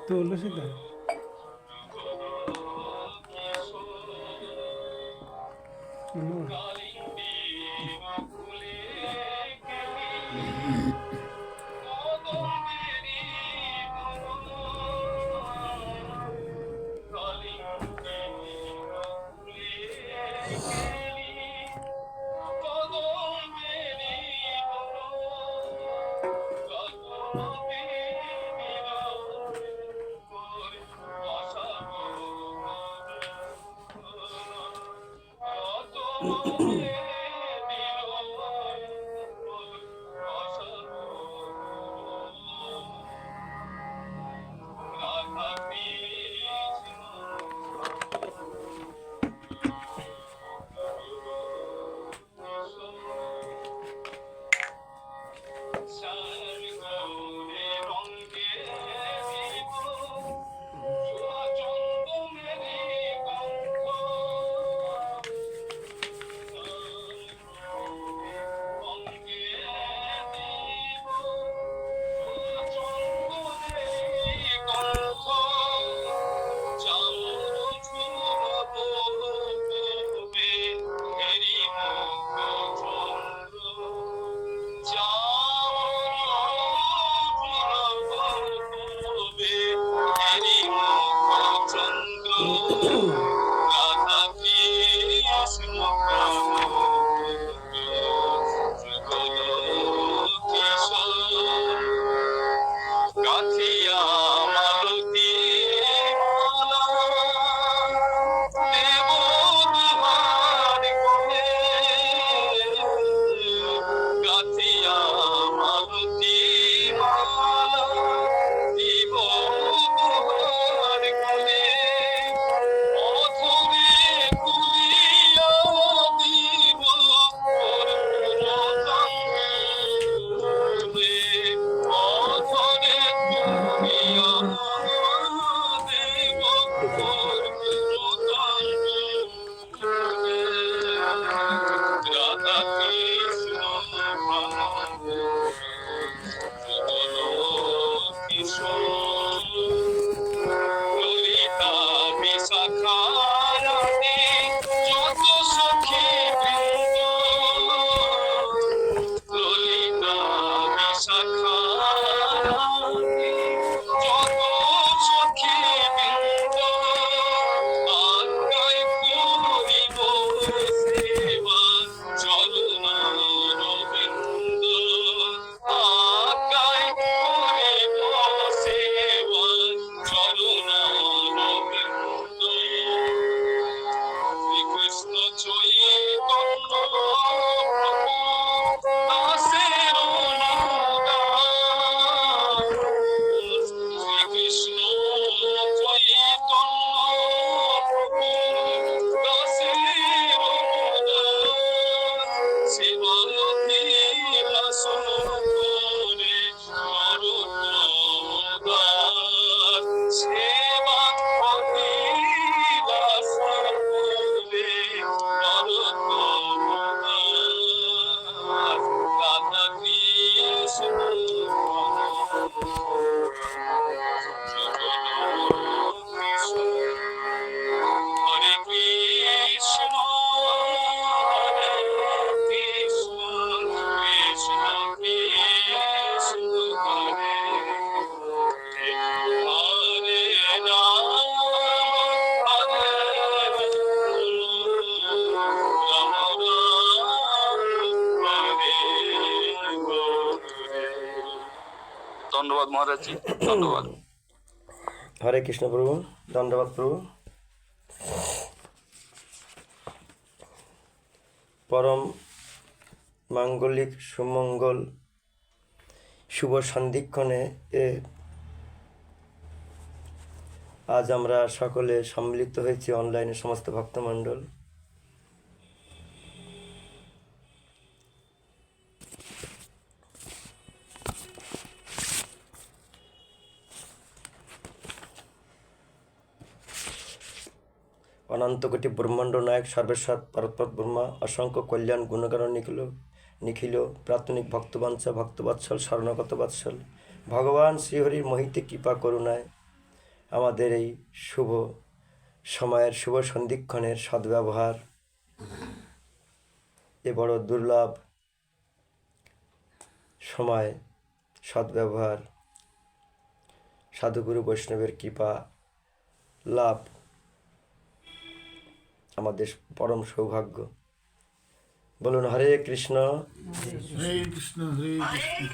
তুলসী দা। ধন্যবাদ মহারাজজি, ধন্যবাদ। হরে কৃষ্ণ প্রভু, দণ্ডবাদ প্রভু। পরম মাঙ্গলিক সুমঙ্গল শুভ সন্ধিক্ষণে আজ আমরা সকলে সম্মিলিত হয়েছি, অনলাইনে সমস্ত ভক্তমণ্ডল। অনন্ত কোটি ব্রহ্মাণ্ড নায়ক সর্বেশ্বর পরতপত ব্রহ্মা, অসংখ্য কল্যাণ গুণগান নিখিল প্রাথমিক ভক্তবাঞ্ছা ভক্তবৎসল শরণগত বৎসল ভগবান শ্রীহরির মহিতে কৃপা করুণায় আমাদের এই শুভ সময়ের শুভ সন্ধিক্ষণের সদ্ব্যবহার, এ বড় দুর্লভ সময় সদ্ব্যবহার, সাধুগুরু বৈষ্ণবের কৃপা লাভ আমাদের পরম সৌভাগ্য। বলুন হরে কৃষ্ণ। হরে কৃষ্ণ হরে কৃষ্ণ।